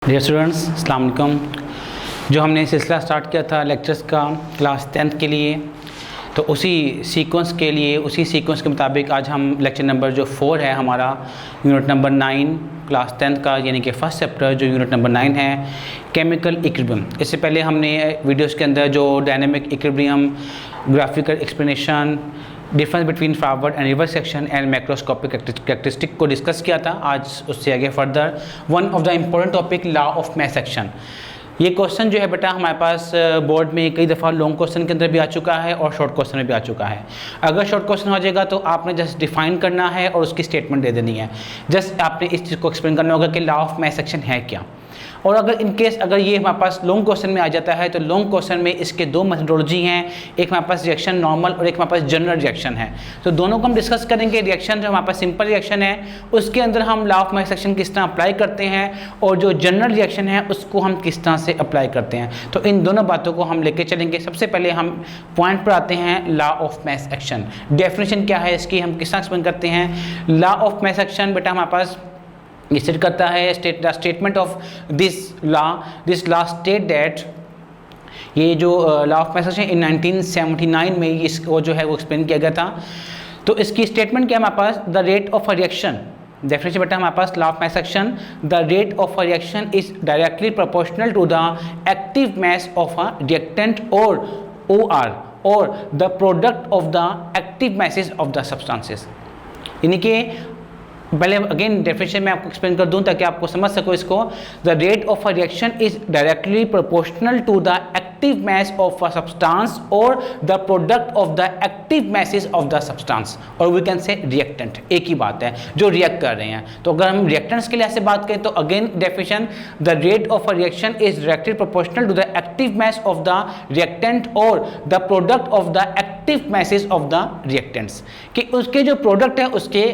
Dear students, अस्सलाम वालेकुम। जो हमने सिलसिला स्टार्ट किया था लेक्चर्स का क्लास 10th के लिए, तो उसी सीक्वेंस के मुताबिक आज हम लेक्चर नंबर जो 4 है हमारा यूनिट नंबर 9 क्लास 10th का, यानी कि फर्स्ट चैप्टर जो यूनिट नंबर 9 है केमिकल इक्विलिब्रियम। इससे पहले हमने वीडियोस के अंदर जो dynamic equilibrium, graphical explanation, difference between forward and reverse section and macroscopic characteristic को डिस्कस किया था। आज उससे आगे further one of the important topic law of mass action. ये क्वेश्चन जो है बेटा हमारे पास बोर्ड में कई दफ़ा लॉन्ग क्वेश्चन के अंदर भी आ चुका है और शॉर्ट क्वेश्चन में भी आ चुका है। अगर शॉर्ट क्वेश्चन हो जाएगा तो आपने जस्ट डिफाइन करना है और उसकी स्टेटमेंट दे देनी है। जस्ट आपने इस चीज़ को एक्सप्लेन करना होगा कि लॉ ऑफ मास एक्शन है क्या। और अगर इन केस अगर ये हमारे पास लॉन्ग क्वेश्चन में आ जाता है तो लॉन्ग क्वेश्चन में इसके दो मेथडोलॉजी हैं, एक हमारे पास रिएक्शन नॉर्मल और एक हमारे पास जनरल रिएक्शन है। तो दोनों को हम डिस्कस करेंगे। रिएक्शन जो हमारे पास सिंपल रिएक्शन है उसके अंदर हम लॉ ऑफ मास एक्शन किस तरह अप्लाई करते हैं, और जो जनरल रिएक्शन है उसको हम किस तरह से अप्लाई करते हैं। तो इन दोनों बातों को हम लेके चलेंगे। सबसे पहले हम पॉइंट पर आते हैं, law of mass action. Definition क्या है इसकी, हम किस तरह एक्सप्लेन करते हैं। लॉ ऑफ मास एक्शन बेटा हमारे पास स्टेट करता है, statement of this law state that, ये जो law of mass action in 1979 में इसको जो है वो एक्सप्लेन किया गया था। तो इसकी स्टेटमेंट क्या है हमारे पास, the rate of a reaction. Definition बेटा हमारे पास law of mass action, the rate of a reaction is directly proportional to the active mass of a reactant और OR और the product of the active masses of the substances. यानी कि पहले again definition में आपको explain कर दूं ताकि आपको समझ सको इसको। The rate of a reaction is directly proportional to the active mass of a substance और the product of the active masses of the substance, और वी कैन से रिएक्टेंट। एक ही बात है जो रिएक्ट कर रहे हैं। तो अगर हम रिएक्टेंट्स के लिए ऐसे बात करें तो again definition, the rate of a reaction is directly proportional to the active mass of the reactant और the product of the active masses of the reactants, कि उसके जो प्रोडक्ट है उसके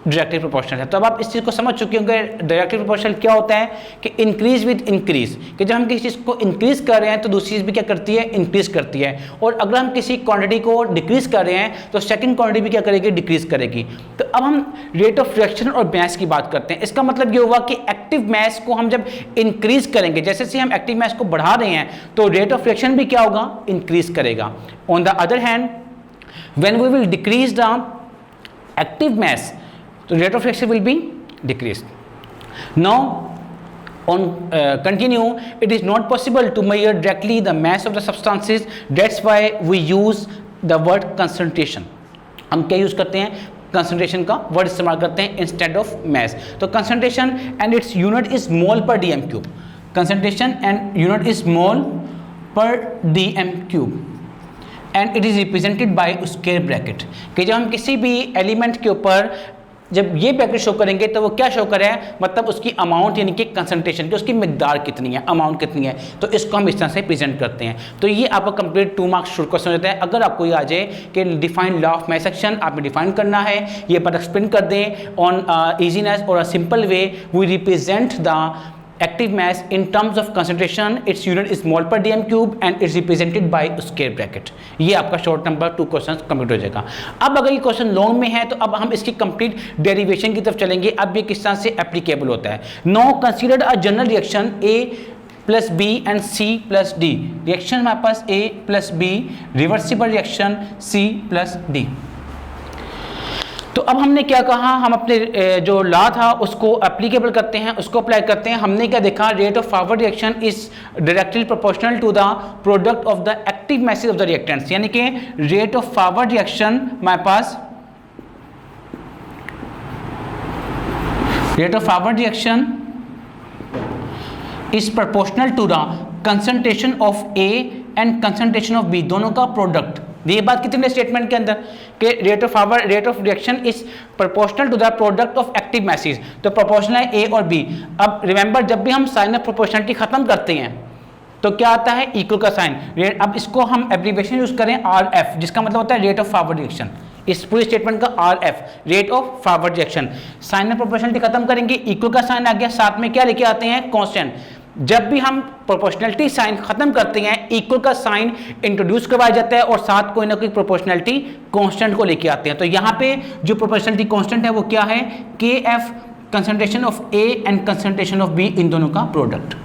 डायरेक्टली प्रोपोर्शनल है। तो अब आप इस चीज़ को समझ चुके होंगे डायरेक्टली प्रोपोर्शनल क्या होता है, कि इंक्रीज विद इंक्रीज, कि जब हम किसी चीज़ को इंक्रीज कर रहे हैं तो दूसरी चीज़ भी क्या करती है, इंक्रीज करती है। और अगर हम किसी क्वांटिटी को डिक्रीज कर रहे हैं तो सेकंड क्वांटिटी भी क्या करेगी, डिक्रीज करेगी। तो अब हम रेट ऑफ रिएक्शन और मास की बात करते हैं। इसका मतलब ये हुआ कि एक्टिव मास को हम जब इंक्रीज करेंगे, जैसे से हम एक्टिव मास को बढ़ा रहे हैं तो रेट ऑफ रिएक्शन भी क्या होगा, इंक्रीज करेगा। On the other hand when we will decrease the active mass, so rate of reaction will be decreased. Now on continue, it is not possible to measure directly the mass of the substances. That's why we use the word concentration. हम क्या use करते हैं, concentration का word इस्तेमाल करते हैं instead of mass. तो concentration and its unit is mole per dm cube. Concentration and unit is mole per dm cube. And it is represented by square bracket. कि जब हम किसी भी एलिमेंट के ऊपर जब ये ब्रैकेट शो करेंगे तो वो क्या शो करे, मतलब उसकी अमाउंट यानी कि कंसंट्रेशन की उसकी मिकदार कितनी है, अमाउंट कितनी है। तो इसको हम इस तरह से प्रेजेंट करते हैं। तो ये आपका कंप्लीट 2 मार्क्स शॉर्ट क्वेश्चन होता है। अगर आपको ये आ जाए कि define law of mass action, आपने डिफाइन करना है, ये पर एक्सप्लेन कर दें ऑन इजीनेस और a simple way, we represent the active mass in terms of concentration, its unit is mole per dm cube and it's represented by square bracket. ये आपका शॉर्ट नंबर 2 क्वेश्चन कंप्लीट हो जाएगा। अब अगर ये question long में है तो अब हम इसकी कंप्लीट डेरिवेशन की तरफ चलेंगे। अब ये किस तरह से एप्लीकेबल होता है। Now consider a general reaction A plus B and C plus D। Reaction हमारे पास A plus B, reversible reaction C plus D। तो अब हमने क्या कहा, हम अपने जो लॉ था उसको एप्लीकेबल करते हैं, उसको अप्लाई करते हैं। हमने क्या देखा, rate of forward reaction is directly proportional to the product of the active masses of the reactants, यानी कि रेट ऑफ फॉरवर्ड रिएक्शन हमारे पास, rate of forward reaction is proportional to the concentration of A and concentration of B, दोनों का product. ये बात कितने statement के अंदर कि rate of reaction is proportional to the product of active masses. तो प्रोपोर्शनल है A और B। अब रिमेंबर जब भी हम साइन ऑफ प्रोपोर्शनलिटी खत्म करते हैं तो क्या आता है, इक्वल का साइन। अब इसको हम एब्रिविएशन यूज करें RF, जिसका मतलब होता है रेट ऑफ फॉरवर्ड रिएक्शन। इस पूरे स्टेटमेंट का RF, rate of forward reaction. Sign of proportionality खत्म करेंगे, इक्वल का साइन आ गया, साथ में क्या लेके आते हैं, कांस्टेंट। जब भी हम प्रोपोर्शनलिटी साइन खत्म करते हैं, इक्वल का साइन इंट्रोड्यूस करवाया जाता है और साथ कोई ना कोई प्रोपोर्शनलिटी कांस्टेंट को लेके आते हैं। तो यहाँ पे जो प्रोपोर्शनलिटी कांस्टेंट है वो क्या है, KF concentration of A and concentration of B, इन दोनों का प्रोडक्ट।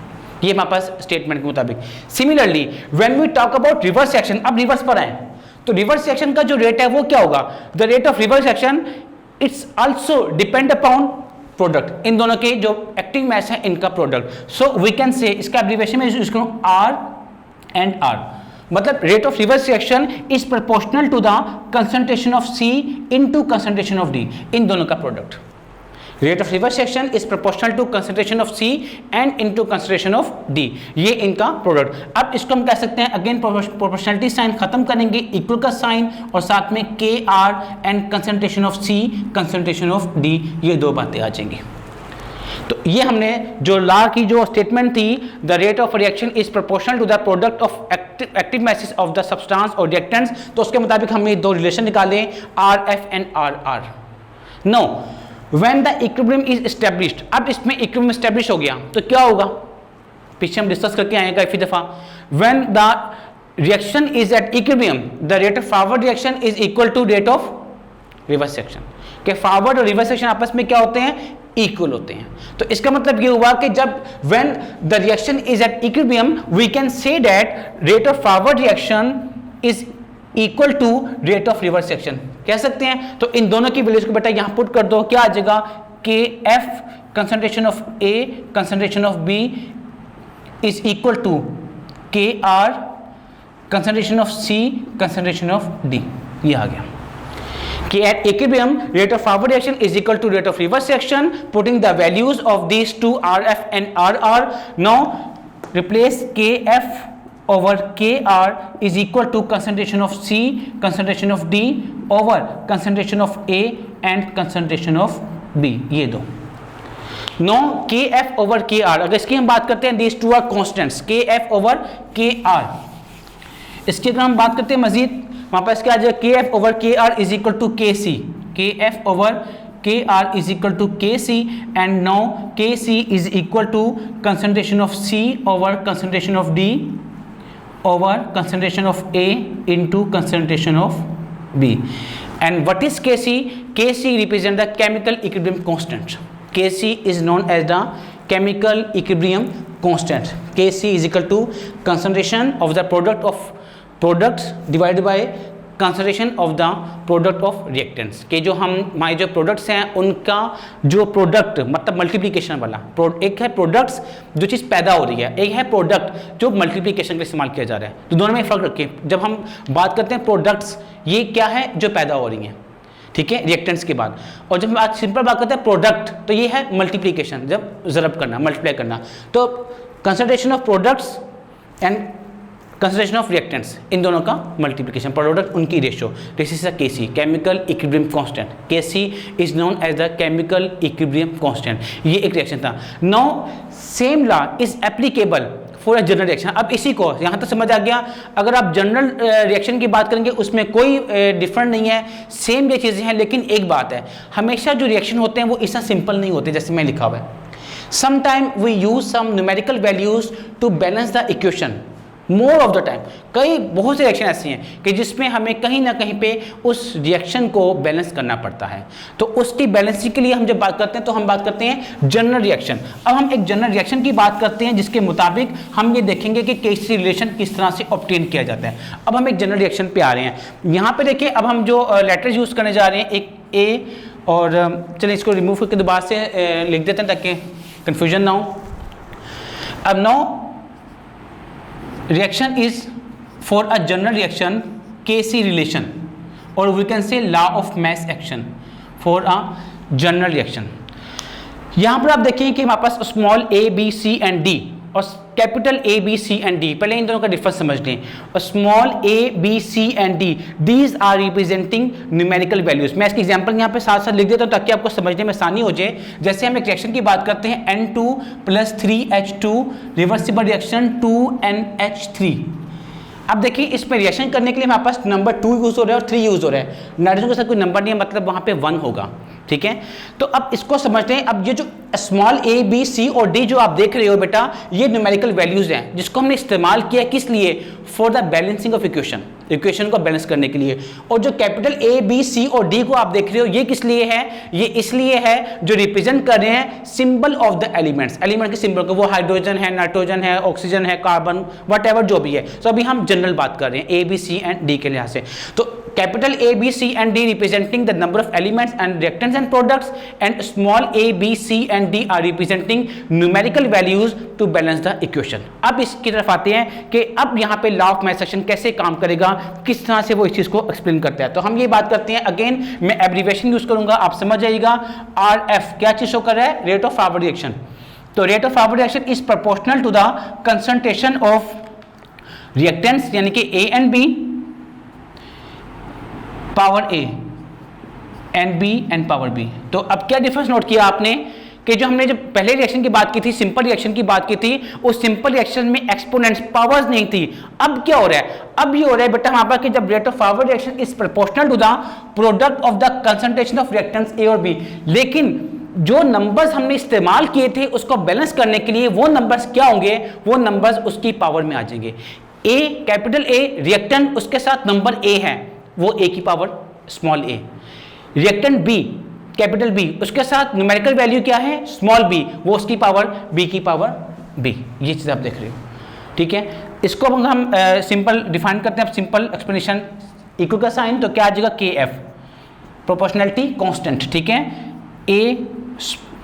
ये हमारे पास स्टेटमेंट के मुताबिक। Similarly when we talk about reverse reaction, अब रिवर्स पर आए तो रिवर्स रिएक्शन का जो रेट है वो क्या होगा? The rate of reverse reaction it's also depend upon product, इन दोनों के जो एक्टिव मास है इनका प्रोडक्ट। सो वी कैन से, इसका एब्रिविएशन में यूज करूं आर एंड आर, मतलब rate of reverse reaction is proportional to the concentration of C into concentration of D, इन दोनों का product. Rate of reverse reaction is proportional to concentration of C and into concentration of D, ये इनका product. अब इसको हम कह सकते हैं अगेन प्रोपोर्शनलिटी साइन खत्म करेंगे, इक्वल का साइन और साथ में K R and concentration of C concentration of D, ये दो बातें आ जाएंगी। तो ये हमने जो ला की जो स्टेटमेंट थी, the rate of reaction is proportional to the product of active masses of the substance और रिएक्टेंट्स, तो उसके मुताबिक हमने दो रिलेशन निकाले R F and R R. No when the equilibrium is established, अब इसमें इक्विलिब्रियम एस्टेब्लिश हो गया तो क्या होगा? पीछे हम डिस्कस करके आएगा काफी दफा। When the reaction is at equilibrium the rate of forward reaction is equal to rate of reverse reaction, के फॉरवर्ड और रिवर्स रिएक्शन आपस में क्या होते हैं? इक्वल होते हैं। तो इसका मतलब ये हुआ कि जब when the reaction is at equilibrium we can say that rate of forward reaction is equal to rate of reverse reaction, कह सकते हैं। तो इन दोनों की वैल्यूज को बेटा यहां पुट कर दो, क्या आ जाएगा? K F concentration of A concentration of B is equal to K R concentration of C concentration of D, ये आ गया कि at equilibrium rate of forward reaction is equal to rate of reverse reaction, putting the values of these two RF and RR. Now replace KF over KR is equal to concentration of C concentration of D over concentration of A and concentration of B, ये दो। Now KF over KR, अगर इसकी हम बात करते हैं these two are constants, KF over KR, इसकी अगर हम बात करते हैं मजीद वहां पास क्या आ जाएगा? K F over K R is equal to K C, K F over K R is equal to K C, and now K C is equal to concentration of C over concentration of D over concentration of A into concentration of B. And what is K C? K C represent the chemical equilibrium constant, K C is known as the chemical equilibrium constant. K C is equal to concentration of the product of products divided by concentration of the product of reactants, के जो हम हमारे जो products हैं उनका जो product मतलब multiplication वाला, एक है प्रोडक्ट्स जो चीज़ पैदा हो रही है, एक है प्रोडक्ट जो मल्टीप्लिकेशन के लिए इस्तेमाल किया जा रहा है। तो दोनों में फ़र्क रखें। जब हम बात करते हैं प्रोडक्ट्स, ये क्या है? जो पैदा हो रही हैं, ठीक है, रिएक्टेंट्स के बाद। और जब हम सिंपल बात करते हैं प्रोडक्ट, तो ये है मल्टीप्लिकेशन, जब ज़रब करना, मल्टीप्लाई करना। तो concentration of products and concentration of reactants, इन दोनों का मल्टीप्लिकेशन, प्रोडक्ट उनकी ratio, this is a K C, chemical equilibrium constant. K C is known as the chemical equilibrium constant, ये एक रिएक्शन था। Now same law is applicable for a general reaction. अब इसी को यहाँ तक समझ आ गया। अगर आप जनरल रिएक्शन की बात करेंगे उसमें कोई डिफरेंट नहीं है, सेम ये चीज़ें हैं, लेकिन एक बात है, हमेशा जो रिएक्शन होते हैं वो इतना सिंपल नहीं होते जैसे मैं लिखा हुआ है। Sometime we use some numerical values to balance the equation, more of the time. कई बहुत से रिएक्शन ऐसी हैं कि जिसमें हमें कहीं ना कहीं पे उस रिएक्शन को बैलेंस करना पड़ता है। तो उसकी बैलेंसिंग के लिए हम जब बात करते हैं तो हम बात करते हैं जनरल रिएक्शन। अब हम एक जनरल रिएक्शन की बात करते हैं जिसके मुताबिक हम ये देखेंगे कि केसी रिलेशन किस तरह से ऑब्टेन किया जाता है। अब हम एक जनरल रिएक्शन पे आ रहे हैं। यहाँ पे देखिए, अब हम जो लेटर्स यूज़ करने जा रहे हैं, एक ए, और चलिए इसको रिमूव करके दोबारा से लिख देते हैं ताकि कन्फ्यूजन ना हो। अब no reaction is for a general reaction Kc relation, or we can say law of mass action for a general reaction। यहाँ पर आप देखिए कि हमारे पास small a b c and d और capital A B C and D, पहले इन दोनों का डिफरेंस समझ लें। और small a b c and d these are representing numerical values. मैं इसकी एग्जांपल यहाँ पे साथ साथ लिख देता हूँ ताकि आपको समझने में आसानी हो जाए। जैसे हम एक रिएक्शन की बात करते हैं N2 + 3H2 reversible reaction 2NH3। अब देखिए इसमें रिएक्शन करने के लिए हमारे पास नंबर 2 यूज़ हो रहा है और 3 यूज़ हो रहा है। नाइट्रोजन के साथ कोई नंबर नहीं है, मतलब वहाँ पे 1 होगा। ठीक है। तो अब इसको समझते हैं। अब ये जो स्मॉल a b c और d जो आप देख रहे हो बेटा, ये न्यूमेरिकल वैल्यूज हैं जिसको हमने इस्तेमाल किया किस लिए, for the balancing of equation, equation को बैलेंस करने के लिए। और जो कैपिटल a b c और d को आप देख रहे हो, ये किस लिए है, ये इसलिए है जो रिप्रेजेंट कर रहे हैं symbol of the elements, element के सिंबल को, वो हाइड्रोजन है, नाइट्रोजन है, ऑक्सीजन है, कार्बन, व्हाटएवर जो भी है। तो अभी हम जनरल बात कर रहे हैं a b c and d के लिहाज से। तो capital A, B, C and D representing the number of elements and reactants and products, and small a, B, C and D are representing numerical values to balance the equation। अब इसकी तरफ आते हैं कि अब यहाँ पे लॉ ऑफ मैथ सेक्शन कैसे काम करेगा, किस तरह से वो इस चीज़ को एक्सप्लेन करता है। तो हम ये बात करते हैं, अगेन मैं एब्रीविएशन यूज करूंगा, आप समझ जाइएगा। RF क्या चीज़ शो कर रहा है, रेट ऑफ फॉरवर्ड रिएक्शन। तो rate of forward reaction is proportional to the concentration of reactants यानी कि A and B power A and B and power B। तो अब क्या डिफरेंस नोट किया आपने कि जो हमने जो पहले रिएक्शन की बात की थी, सिंपल रिएक्शन की बात की थी, उस सिंपल रिएक्शन में एक्सपोनेंट्स पावर्स नहीं थी। अब क्या हो रहा है, अब ये हो रहा है बेटा हमारे पास कि जब rate of forward reaction is proportional to the product of the concentration of reactants A और B, लेकिन जो नंबर्स हमने इस्तेमाल किए थे उसको बैलेंस करने के लिए, वो नंबर्स क्या होंगे, वो नंबर्स उसकी पावर में आ जाएंगे। A, कैपिटल A रिएक्टेंट, उसके साथ नंबर A है, वो A की power small a। Reactant B, capital B, उसके साथ न्यूमेरिकल वैल्यू क्या है, स्मॉल b, वो उसकी पावर B की पावर B। ये चीज़ आप देख रहे हो, ठीक है। इसको हम सिंपल डिफाइन करते हैं। सिंपल एक्सप्लेनेशन, इक्वल का साइन, तो क्या आ जाएगा KF, प्रोपोर्शनैलिटी कांस्टेंट, ठीक है। A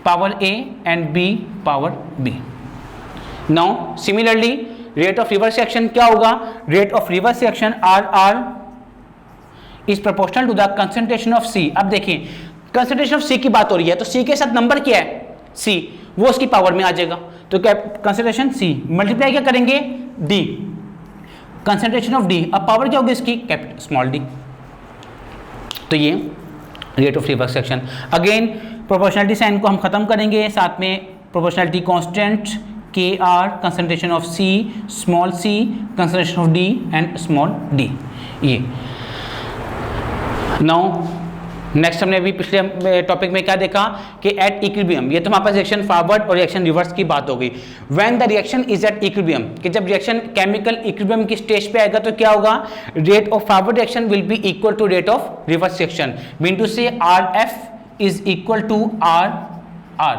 power A and B power B। Now similarly rate of reverse reaction क्या होगा, rate of reverse reaction RR is proportional to the concentration of C। अब देखिए कंसंट्रेशन ऑफ C की बात हो रही है, तो C के साथ नंबर क्या है, C, वो उसकी पावर में आ जाएगा। तो क्या कंसंट्रेशन C मल्टीप्लाई क्या करेंगे D, कंसंट्रेशन ऑफ D, अब पावर क्या होगी इसकी, कैपिटल स्मॉल d। तो ये rate of reverse reaction. Again proportionality sign को हम खत्म करेंगे, साथ में proportionality constant KR, concentration of C, small c, concentration of D and small d। ये नाउ नेक्स्ट हमने अभी पिछले टॉपिक में क्या देखा कि एट इक्विलिब्रियम, ये तो हमारे पास रिएक्शन फॉरवर्ड और रिएक्शन रिवर्स की बात हो गई। When the reaction is at equilibrium, कि जब रिएक्शन केमिकल इक्विलिब्रियम की स्टेज पे आएगा तो क्या होगा, rate of forward reaction will be equal to rate of reverse reaction, mean to say RF is equal to RR,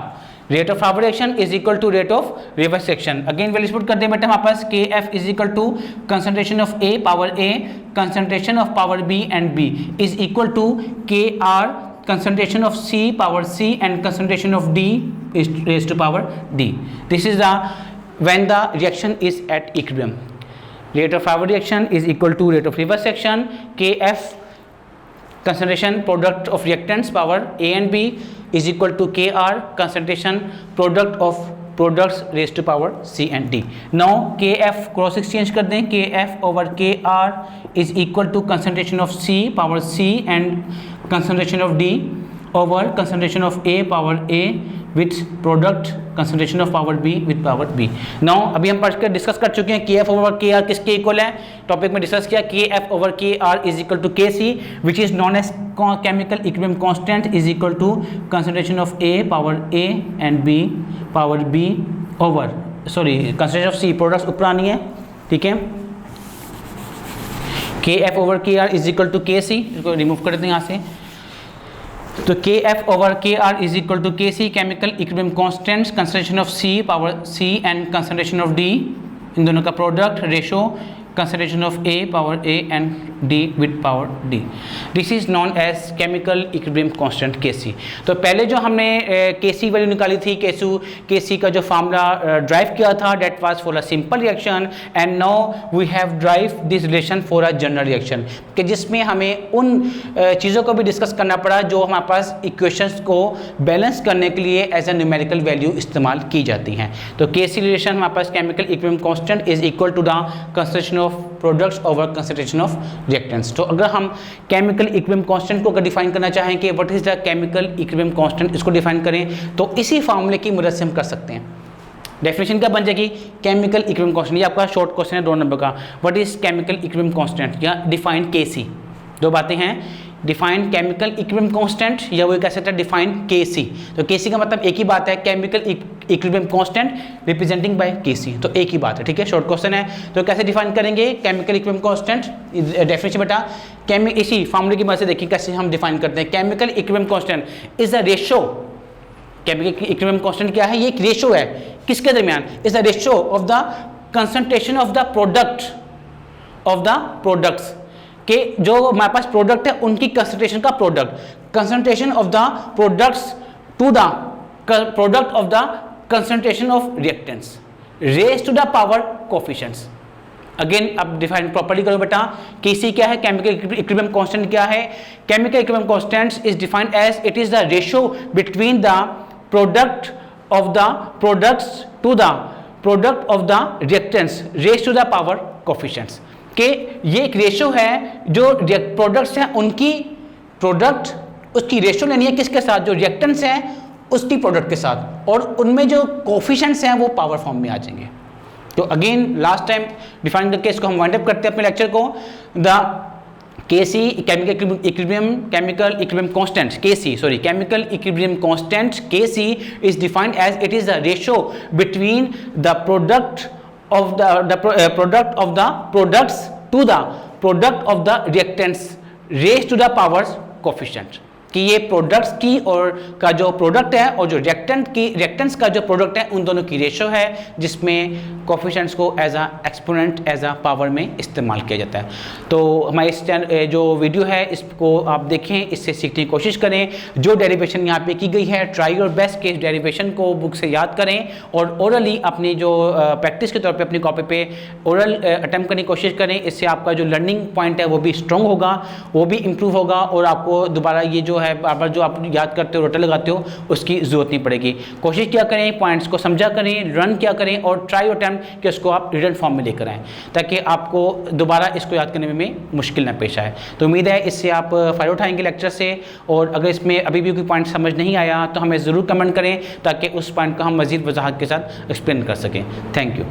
rate of forward reaction is equal to rate of reverse reaction. Again values put कर दें बेटा हमारे पास, KF is equal to concentration of A power A, concentration of power B and B is equal to KR, concentration of C power C and concentration of D is raised to power D. This is the when the reaction is at equilibrium. Rate of forward reaction is equal to rate of reverse reaction, KF concentration product of reactants power A and B is equal to KR concentration product of products raised to power C and D. Now KF cross exchange कर दें, KF over KR is equal to concentration of C power C and concentration of D over concentration of A power A with product concentration of power B with power B. Now अभी हम पढ़ कर discuss कर चुके हैं KF over KR किसके equal है, topic में डिस्कस किया KF over KR is equal to KC which is known as chemical equilibrium constant is equal to concentration of A power A and B power B over concentration of C products ऊपर आनी है, ठीक है। KF over KR is equal to KC, इसको remove कर देते हैं यहाँ से। तो KF over KR is equal to KC chemical equilibrium constants, concentration of C power C and concentration of D, इन दोनों का product ratio, concentration of A power A and D with power D. This is known as chemical equilibrium constant Kc. तो पहले जो हमने Kc value निकाली थी, Kc का जो फार्मूला ड्राइव किया था, that was for a simple reaction and now we have drive this relation for a general reaction, कि जिसमें हमें उन चीज़ों को भी डिस्कस करना पड़ा जो हमारे पास इक्वेशंस को बैलेंस करने के लिए एज ए न्यूमेरिकल वैल्यू इस्तेमाल की जाती हैं। तो Kc रिलेशन हमारे पास chemical equilibrium constant is equal to the concentration of products over concentration of reactants. तो अगर हम केमिकल इक्विलिब्रियम कांस्टेंट को अगर डिफाइन करना चाहें कि what is the chemical equilibrium constant, इसको डिफाइन करें तो इसी फार्मूले की मदद से हम कर सकते हैं। डेफिनेशन क्या बन जाएगी, केमिकल इक्विलिब्रियम कांस्टेंट, ये आपका शॉर्ट क्वेश्चन है 2 नंबर का, what is chemical equilibrium constant या डिफाइन Kc। दो बातें हैं, डिफाइन केमिकल इक्विलिब्रियम कांस्टेंट, या वो कह सकते हैं डिफाइन केसी। तो केसी का मतलब एक ही बात है, chemical equilibrium constant representing by KC, तो एक ही बात है, ठीक है, शॉर्ट क्वेश्चन है। तो कैसे डिफाइन करेंगे केमिकल इक्विलिब्रियम कांस्टेंट, डेफिनेशन बेटा इसी फॉर्मूले की मदद से देखिए कैसे हम डिफाइन करते हैं। Chemical equilibrium constant is the ratio, chemical equilibrium constant क्या है, ये एक रेशियो है किसके दरमियान, is the ratio of the concentration of the product of the products, के जो हमारे पास प्रोडक्ट है उनकी कंसंट्रेशन का product, concentration of the products to the product of the concentration of reactants raised to the power coefficients. Again अब define properly करो बेटा, केसी क्या है, केमिकल इक्विलिब्रियम कांस्टेंट क्या है, chemical equilibrium constant is defined as it is the ratio between the product of the products to the product of the reactants raised to the power coefficients, कि ये एक ratio है जो products हैं उनकी product उसकी रेशियो लेनी है किसके साथ, जो रिएक्टेंट्स हैं उसकी प्रोडक्ट के साथ, और उनमें जो कोफिशिएंट्स हैं वो पावर फॉर्म में आ जाएंगे। तो अगेन लास्ट टाइम डिफाइन करके इसको हम वाइंड अप करते हैं अपने लेक्चर को। The Kc chemical equilibrium constant chemical equilibrium constant Kc is defined as it is the ratio between the product of the product of the products to the product of the reactants raised to the power coefficient, कि ये products की और का जो product है और जो reactants का जो प्रोडक्ट है उन दोनों की रेशो है, जिसमें कोफिशिएंट्स को as a exponent as a power में इस्तेमाल किया जाता है। तो हमारे इस जो वीडियो है इसको आप देखें, इससे सीखने की कोशिश करें। जो डेरिवेशन यहाँ पे की गई है ट्राई योर बेस्ट के डेरिवेशन को बुक से याद करें और ओरली अपनी जो प्रैक्टिस के तौर पे अपनी कॉपी पे ओरल अटेम्प्ट करने की कोशिश करें। इससे आपका जो लर्निंग पॉइंट है वो भी स्ट्रॉन्ग होगा, वो भी इम्प्रूव होगा, और आपको दोबारा ये जो है बार बार जो आप याद करते हो, रोटे लगाते हो, उसकी जरूरत नहीं पड़ेगी। कोशिश क्या करें, पॉइंट्स को समझा करें, रन क्या करें और ट्राई अटेम्प्ट कि उसको आप रिटन फॉर्म में लेकर आएँ, ताकि आपको दोबारा इसको याद करने में मुश्किल ना पेश आए। तो उम्मीद है इससे आप फ़ायदा उठाएंगे लेक्चर से, और अगर इसमें अभी भी कोई पॉइंट समझ नहीं आया तो हमें ज़रूर कमेंट करें, ताकि उस पॉइंट को हम मज़ीद वजाहत के साथ एक्सप्लेन कर सकें। Thank you.